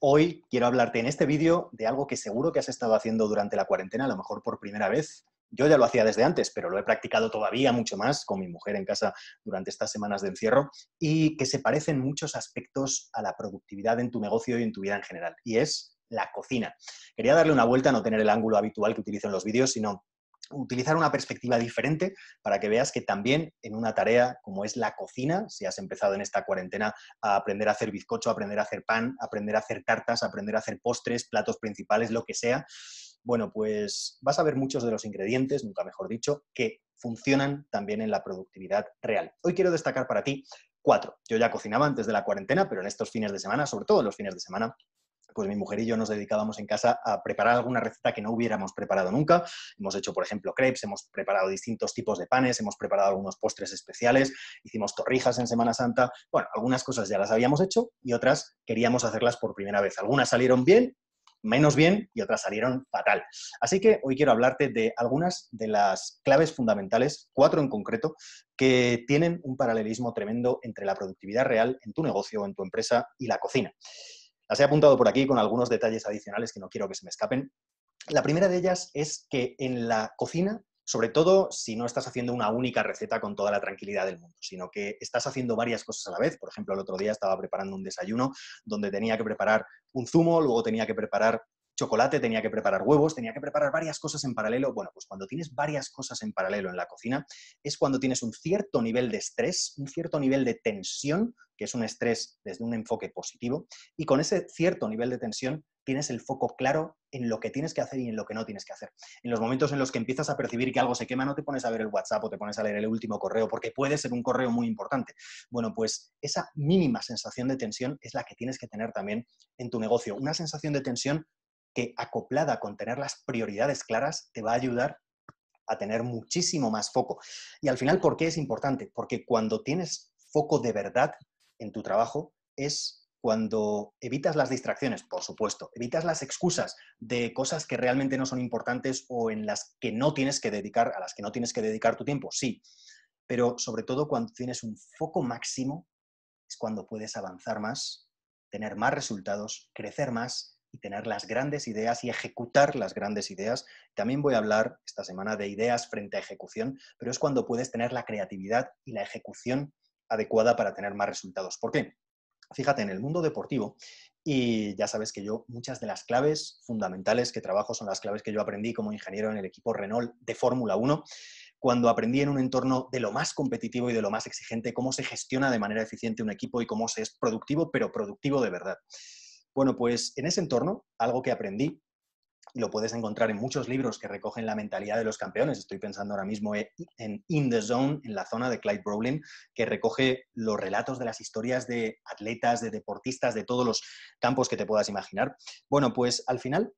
Hoy quiero hablarte en este vídeo de algo que seguro que has estado haciendo durante la cuarentena, a lo mejor por primera vez. Yo ya lo hacía desde antes, pero lo he practicado todavía mucho más con mi mujer en casa durante estas semanas de encierro y que se parece en muchos aspectos a la productividad en tu negocio y en tu vida en general, y es la cocina. Quería darle una vuelta, no tener el ángulo habitual que utilizo en los vídeos, sino utilizar una perspectiva diferente para que veas que también en una tarea como es la cocina, si has empezado en esta cuarentena a aprender a hacer bizcocho, a aprender a hacer pan, a aprender a hacer tartas, a aprender a hacer postres, platos principales, lo que sea, bueno, pues vas a ver muchos de los ingredientes, nunca mejor dicho, que funcionan también en la productividad real. Hoy quiero destacar para ti 4. Yo ya cocinaba antes de la cuarentena, pero en estos fines de semana, sobre todo en los fines de semana, pues mi mujer y yo nos dedicábamos en casa a preparar alguna receta que no hubiéramos preparado nunca. Hemos hecho, por ejemplo, crepes, hemos preparado distintos tipos de panes, hemos preparado algunos postres especiales, hicimos torrijas en Semana Santa. Bueno, algunas cosas ya las habíamos hecho y otras queríamos hacerlas por primera vez. Algunas salieron bien, menos bien, y otras salieron fatal. Así que hoy quiero hablarte de algunas de las claves fundamentales, 4 en concreto, que tienen un paralelismo tremendo entre la productividad real en tu negocio o en tu empresa y la cocina. Las he apuntado por aquí con algunos detalles adicionales que no quiero que se me escapen. La primera de ellas es que en la cocina, sobre todo si no estás haciendo una única receta con toda la tranquilidad del mundo, sino que estás haciendo varias cosas a la vez. Por ejemplo, el otro día estaba preparando un desayuno donde tenía que preparar un zumo, luego tenía que preparar chocolate, tenía que preparar huevos, tenía que preparar varias cosas en paralelo. Bueno, pues cuando tienes varias cosas en paralelo en la cocina es cuando tienes un cierto nivel de estrés, un cierto nivel de tensión, que es un estrés desde un enfoque positivo, y con ese cierto nivel de tensión tienes el foco claro en lo que tienes que hacer y en lo que no tienes que hacer. En los momentos en los que empiezas a percibir que algo se quema, no te pones a ver el WhatsApp o te pones a leer el último correo, porque puede ser un correo muy importante. Bueno, pues esa mínima sensación de tensión es la que tienes que tener también en tu negocio. Una sensación de tensión que, acoplada con tener las prioridades claras, te va a ayudar a tener muchísimo más foco. Y al final, ¿por qué es importante? Porque cuando tienes foco de verdad en tu trabajo es cuando evitas las distracciones, por supuesto, evitas las excusas de cosas que realmente no son importantes o en las que no tienes que dedicar, a las que no tienes que dedicar tu tiempo, sí, pero sobre todo cuando tienes un foco máximo es cuando puedes avanzar más, tener más resultados, crecer más y tener las grandes ideas y ejecutar las grandes ideas. También voy a hablar esta semana de ideas frente a ejecución, pero es cuando puedes tener la creatividad y la ejecución adecuada para tener más resultados. ¿Por qué? Fíjate, en el mundo deportivo, y ya sabes que yo muchas de las claves fundamentales que trabajo son las claves que yo aprendí como ingeniero en el equipo Renault de Fórmula 1, cuando aprendí en un entorno de lo más competitivo y de lo más exigente cómo se gestiona de manera eficiente un equipo y cómo se es productivo, pero productivo de verdad. Bueno, pues en ese entorno, algo que aprendí, y lo puedes encontrar en muchos libros que recogen la mentalidad de los campeones. Estoy pensando ahora mismo en In the Zone, en la zona de Clyde Brolin, que recoge los relatos de las historias de atletas, de deportistas, de todos los campos que te puedas imaginar. Bueno, pues al final,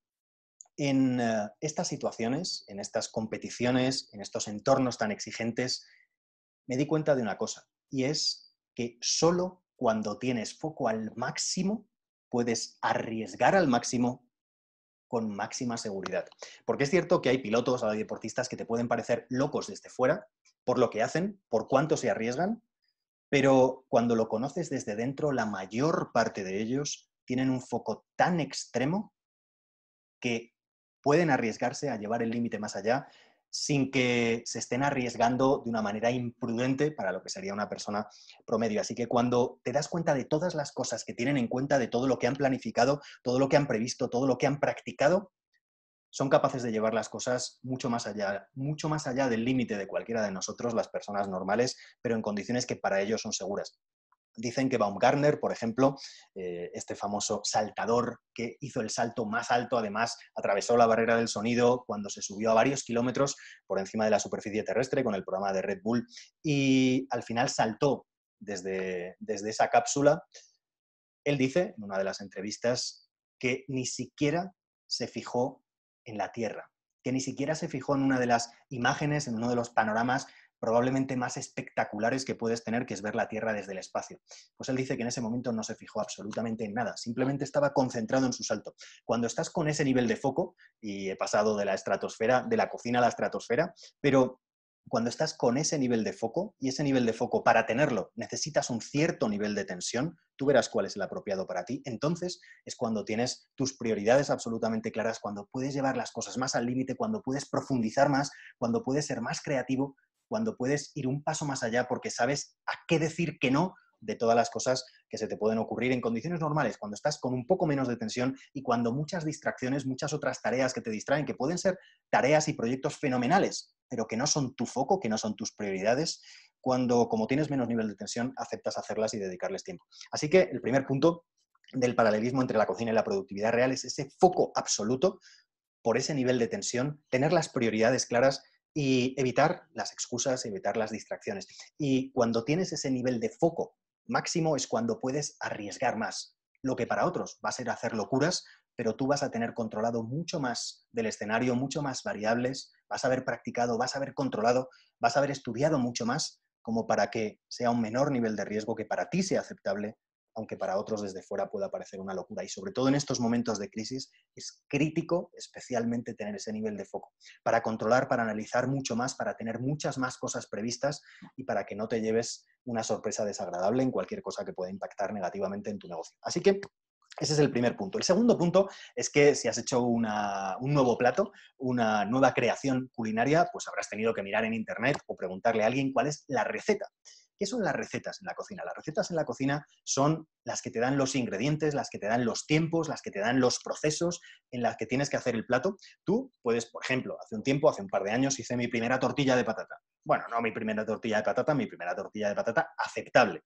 en estas situaciones, en estas competiciones, en estos entornos tan exigentes, me di cuenta de una cosa, y es que solo cuando tienes foco al máximo puedes arriesgar al máximo con máxima seguridad. Porque es cierto que hay pilotos, hay deportistas que te pueden parecer locos desde fuera por lo que hacen, por cuánto se arriesgan, pero cuando lo conoces desde dentro, la mayor parte de ellos tienen un foco tan extremo que pueden arriesgarse a llevar el límite más allá sin que se estén arriesgando de una manera imprudente para lo que sería una persona promedio. Así que cuando te das cuenta de todas las cosas que tienen en cuenta, de todo lo que han planificado, todo lo que han previsto, todo lo que han practicado, son capaces de llevar las cosas mucho más allá del límite de cualquiera de nosotros, las personas normales, pero en condiciones que para ellos son seguras. Dicen que Baumgartner, por ejemplo, este famoso saltador que hizo el salto más alto, además atravesó la barrera del sonido cuando se subió a varios kilómetros por encima de la superficie terrestre con el programa de Red Bull y al final saltó desde esa cápsula. Él dice en una de las entrevistas que ni siquiera se fijó en la Tierra, que ni siquiera se fijó en una de las imágenes, en uno de los panoramas probablemente más espectaculares que puedes tener, que es ver la Tierra desde el espacio. Pues él dice que en ese momento no se fijó absolutamente en nada, simplemente estaba concentrado en su salto. Cuando estás con ese nivel de foco, y he pasado de la estratosfera, de la cocina a la estratosfera, pero Cuando estás con ese nivel de foco, y ese nivel de foco, para tenerlo, necesitas un cierto nivel de tensión, tú verás cuál es el apropiado para ti. Entonces es cuando tienes tus prioridades absolutamente claras, cuando puedes llevar las cosas más al límite, cuando puedes profundizar más, cuando puedes ser más creativo, cuando puedes ir un paso más allá porque sabes a qué decir que no de todas las cosas que se te pueden ocurrir en condiciones normales, cuando estás con un poco menos de tensión y cuando muchas distracciones, muchas otras tareas que te distraen, que pueden ser tareas y proyectos fenomenales, pero que no son tu foco, que no son tus prioridades, cuando, como tienes menos nivel de tensión, aceptas hacerlas y dedicarles tiempo. Así que el primer punto del paralelismo entre la cocina y la productividad real es ese foco absoluto por ese nivel de tensión, tener las prioridades claras y evitar las excusas, evitar las distracciones. Y cuando tienes ese nivel de foco máximo es cuando puedes arriesgar más. Lo que para otros va a ser hacer locuras, pero tú vas a tener controlado mucho más del escenario, mucho más variables, vas a haber practicado, vas a haber controlado, vas a haber estudiado mucho más como para que sea un menor nivel de riesgo que para ti sea aceptable, aunque para otros desde fuera pueda parecer una locura. Y sobre todo en estos momentos de crisis es crítico especialmente tener ese nivel de foco para controlar, para analizar mucho más, para tener muchas más cosas previstas y para que no te lleves una sorpresa desagradable en cualquier cosa que pueda impactar negativamente en tu negocio. Así que ese es el primer punto. El segundo punto es que si has hecho un nuevo plato, una nueva creación culinaria, pues habrás tenido que mirar en internet o preguntarle a alguien cuál es la receta. ¿Qué son las recetas en la cocina? Las recetas en la cocina son las que te dan los ingredientes, las que te dan los tiempos, las que te dan los procesos en las que tienes que hacer el plato. Tú puedes, por ejemplo, hace un par de años, hice mi primera tortilla de patata. Bueno, no mi primera tortilla de patata, mi primera tortilla de patata aceptable.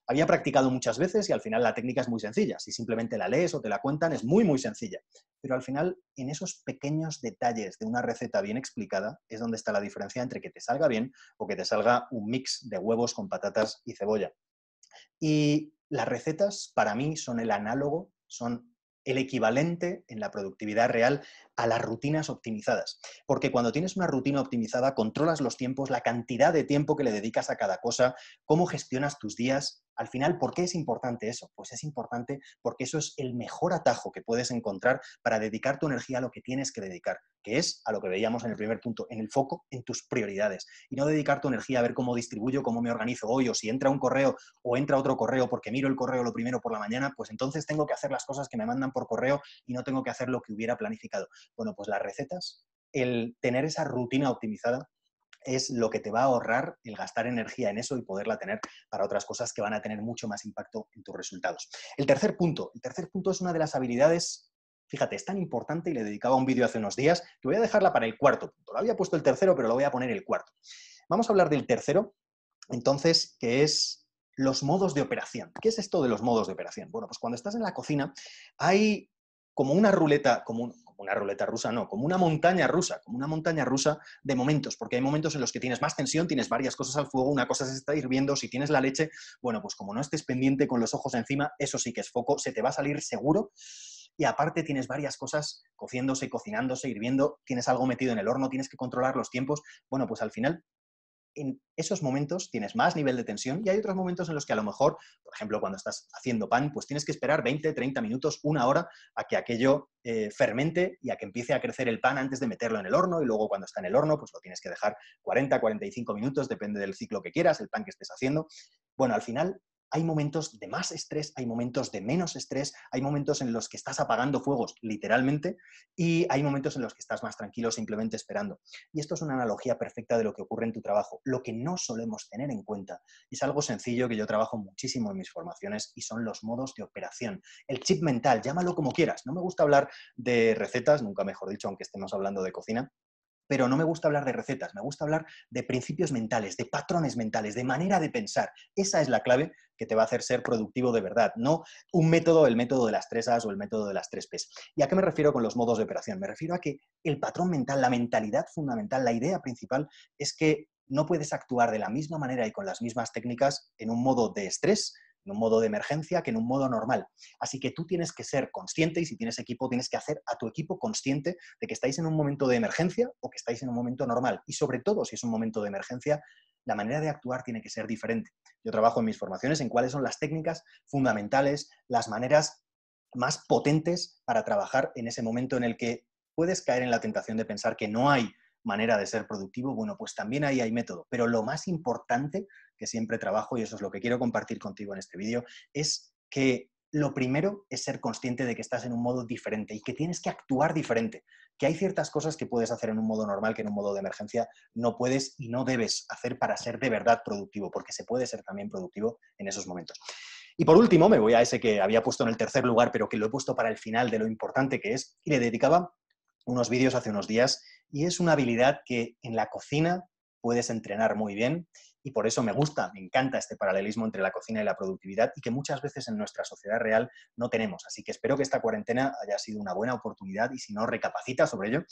Había practicado muchas veces y al final la técnica es muy sencilla. Si simplemente la lees o te la cuentan, es muy, muy sencilla. Pero al final, en esos pequeños detalles de una receta bien explicada, es donde está la diferencia entre que te salga bien o que te salga un mix de huevos con patatas y cebolla. Y las recetas, para mí, son el análogo, son el equivalente en la productividad real a las rutinas optimizadas. Porque cuando tienes una rutina optimizada, controlas los tiempos, la cantidad de tiempo que le dedicas a cada cosa, cómo gestionas tus días. Al final, ¿por qué es importante eso? Pues es importante porque eso es el mejor atajo que puedes encontrar para dedicar tu energía a lo que tienes que dedicar, que es a lo que veíamos en el primer punto, en el foco, en tus prioridades. Y no dedicar tu energía a ver cómo distribuyo, cómo me organizo hoy, o si entra un correo o entra otro correo porque miro el correo lo primero por la mañana, pues entonces tengo que hacer las cosas que me mandan por correo y no tengo que hacer lo que hubiera planificado. Bueno, pues las recetas, el tener esa rutina optimizada es lo que te va a ahorrar el gastar energía en eso y poderla tener para otras cosas que van a tener mucho más impacto en tus resultados. El tercer punto es una de las habilidades, fíjate, es tan importante y le dedicaba un vídeo hace unos días que voy a dejarla para el cuarto punto. Lo había puesto el tercero, pero lo voy a poner el cuarto. Vamos a hablar del tercero, entonces, que es los modos de operación. ¿Qué es esto de los modos de operación? Bueno, pues cuando estás en la cocina hay como una ruleta, como una ruleta rusa, no, como una montaña rusa de momentos, porque hay momentos en los que tienes más tensión, tienes varias cosas al fuego, una cosa se está hirviendo, si tienes la leche, bueno, pues como no estés pendiente con los ojos encima, eso sí que es foco, se te va a salir seguro. Y aparte tienes varias cosas cociéndose, cocinándose, hirviendo, tienes algo metido en el horno, tienes que controlar los tiempos. Bueno, pues al final en esos momentos tienes más nivel de tensión y hay otros momentos en los que a lo mejor, por ejemplo, cuando estás haciendo pan, pues tienes que esperar 20, 30 minutos, una hora a que aquello fermente y a que empiece a crecer el pan antes de meterlo en el horno y luego cuando está en el horno pues lo tienes que dejar 40, 45 minutos, depende del ciclo que quieras, el pan que estés haciendo. Bueno, al final hay momentos de más estrés, hay momentos de menos estrés, hay momentos en los que estás apagando fuegos literalmente y hay momentos en los que estás más tranquilo simplemente esperando. Y esto es una analogía perfecta de lo que ocurre en tu trabajo. Lo que no solemos tener en cuenta es algo sencillo que yo trabajo muchísimo en mis formaciones y son los modos de operación. El chip mental, llámalo como quieras. No me gusta hablar de recetas, nunca mejor dicho, aunque estemos hablando de cocina, pero no me gusta hablar de recetas, me gusta hablar de principios mentales, de patrones mentales, de manera de pensar. Esa es la clave que te va a hacer ser productivo de verdad, no un método, el método de las 3 As o el método de las 3 Ps. ¿Y a qué me refiero con los modos de operación? Me refiero a que el patrón mental, la mentalidad fundamental, la idea principal es que no puedes actuar de la misma manera y con las mismas técnicas en un modo de estrés, en un modo de emergencia, que en un modo normal. Así que tú tienes que ser consciente y si tienes equipo, tienes que hacer a tu equipo consciente de que estáis en un momento de emergencia o que estáis en un momento normal. Y sobre todo, si es un momento de emergencia, la manera de actuar tiene que ser diferente. Yo trabajo en mis formaciones en cuáles son las técnicas fundamentales, las maneras más potentes para trabajar en ese momento en el que puedes caer en la tentación de pensar que no hay manera de ser productivo, bueno, pues también ahí hay método. Pero lo más importante que siempre trabajo, y eso es lo que quiero compartir contigo en este vídeo, es que lo primero es ser consciente de que estás en un modo diferente y que tienes que actuar diferente, que hay ciertas cosas que puedes hacer en un modo normal que en un modo de emergencia no puedes y no debes hacer para ser de verdad productivo, porque se puede ser también productivo en esos momentos. Y por último, me voy a ese que había puesto en el tercer lugar, pero que lo he puesto para el final de lo importante que es, y le dedicaba unos vídeos hace unos días, y es una habilidad que en la cocina puedes entrenar muy bien, y por eso me gusta, me encanta este paralelismo entre la cocina y la productividad, y que muchas veces en nuestra sociedad real no tenemos. Así que espero que esta cuarentena haya sido una buena oportunidad, y si no, recapacita sobre ello,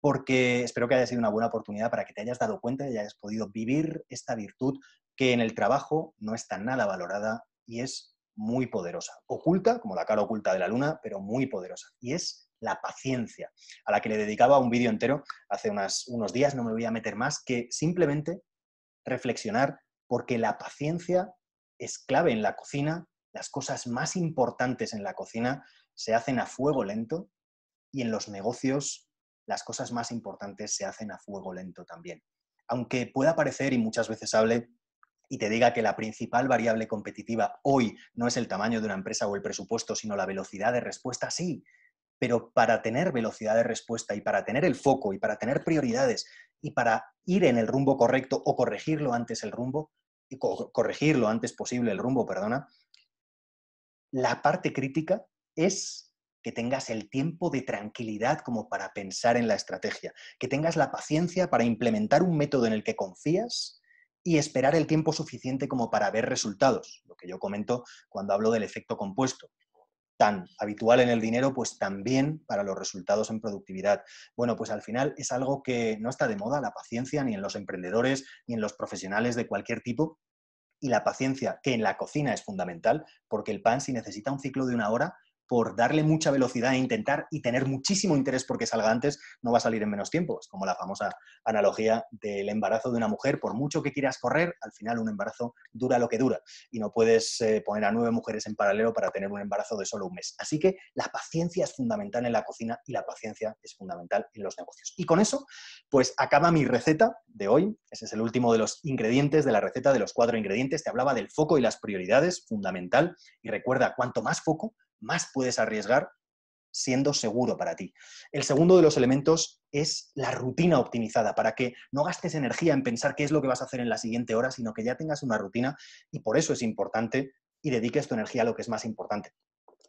porque espero que haya sido una buena oportunidad para que te hayas dado cuenta y hayas podido vivir esta virtud que en el trabajo no está nada valorada y es muy poderosa. Oculta, como la cara oculta de la luna, pero muy poderosa. Y es la paciencia, a la que le dedicaba un vídeo entero hace unos días, no me voy a meter más, que simplemente reflexionar, porque la paciencia es clave en la cocina, las cosas más importantes en la cocina se hacen a fuego lento y en los negocios las cosas más importantes se hacen a fuego lento también. Aunque pueda parecer, y muchas veces hable, y te diga que la principal variable competitiva hoy no es el tamaño de una empresa o el presupuesto, sino la velocidad de respuesta, sí, pero para tener velocidad de respuesta y para tener el foco y para tener prioridades y para ir en el rumbo correcto o corregirlo antes el rumbo, y corregirlo antes posible el rumbo, perdona, la parte crítica es que tengas el tiempo de tranquilidad como para pensar en la estrategia, que tengas la paciencia para implementar un método en el que confías y esperar el tiempo suficiente como para ver resultados, lo que yo comento cuando hablo del efecto compuesto. Tan habitual en el dinero, pues también para los resultados en productividad. Bueno, pues al final es algo que no está de moda, la paciencia, ni en los emprendedores, ni en los profesionales de cualquier tipo, y la paciencia, que en la cocina es fundamental, porque el pan, si necesita un ciclo de una hora, por darle mucha velocidad e intentar y tener muchísimo interés porque salga antes, no va a salir en menos tiempo. Es como la famosa analogía del embarazo de una mujer. Por mucho que quieras correr, al final un embarazo dura lo que dura y no puedes poner a 9 mujeres en paralelo para tener un embarazo de solo un mes. Así que la paciencia es fundamental en la cocina y la paciencia es fundamental en los negocios. Y con eso, pues acaba mi receta de hoy. Ese es el último de los ingredientes de la receta, de los 4 ingredientes. Te hablaba del foco y las prioridades, fundamental. Y recuerda, cuanto más foco, más puedes arriesgar siendo seguro para ti. El segundo de los elementos es la rutina optimizada, para que no gastes energía en pensar qué es lo que vas a hacer en la siguiente hora, sino que ya tengas una rutina, y por eso es importante y dediques tu energía a lo que es más importante.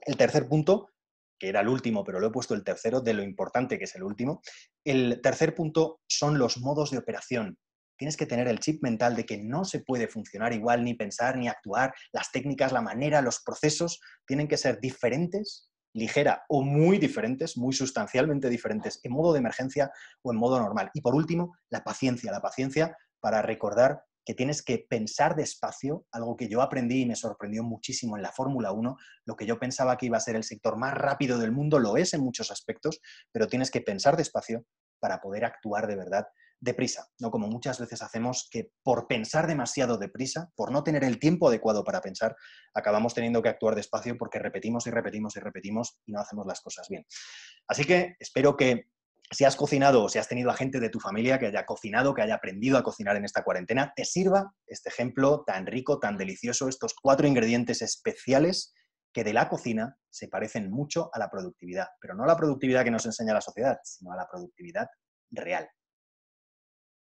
El tercer punto, que era el último, pero lo he puesto el tercero, de lo importante que es el último, el tercer punto son los modos de operación. Tienes que tener el chip mental de que no se puede funcionar igual, ni pensar, ni actuar. Las técnicas, la manera, los procesos tienen que ser diferentes, ligera o muy diferentes, muy sustancialmente diferentes, en modo de emergencia o en modo normal. Y por último, la paciencia para recordar que tienes que pensar despacio, algo que yo aprendí y me sorprendió muchísimo en la Fórmula 1. Lo que yo pensaba que iba a ser el sector más rápido del mundo lo es en muchos aspectos, pero tienes que pensar despacio para poder actuar de verdad deprisa, no como muchas veces hacemos, que por pensar demasiado deprisa, por no tener el tiempo adecuado para pensar, acabamos teniendo que actuar despacio porque repetimos y repetimos y repetimos y no hacemos las cosas bien. Así que espero que si has cocinado o si has tenido a gente de tu familia que haya cocinado, que haya aprendido a cocinar en esta cuarentena, te sirva este ejemplo tan rico, tan delicioso, estos 4 ingredientes especiales que de la cocina se parecen mucho a la productividad, pero no a la productividad que nos enseña la sociedad, sino a la productividad real.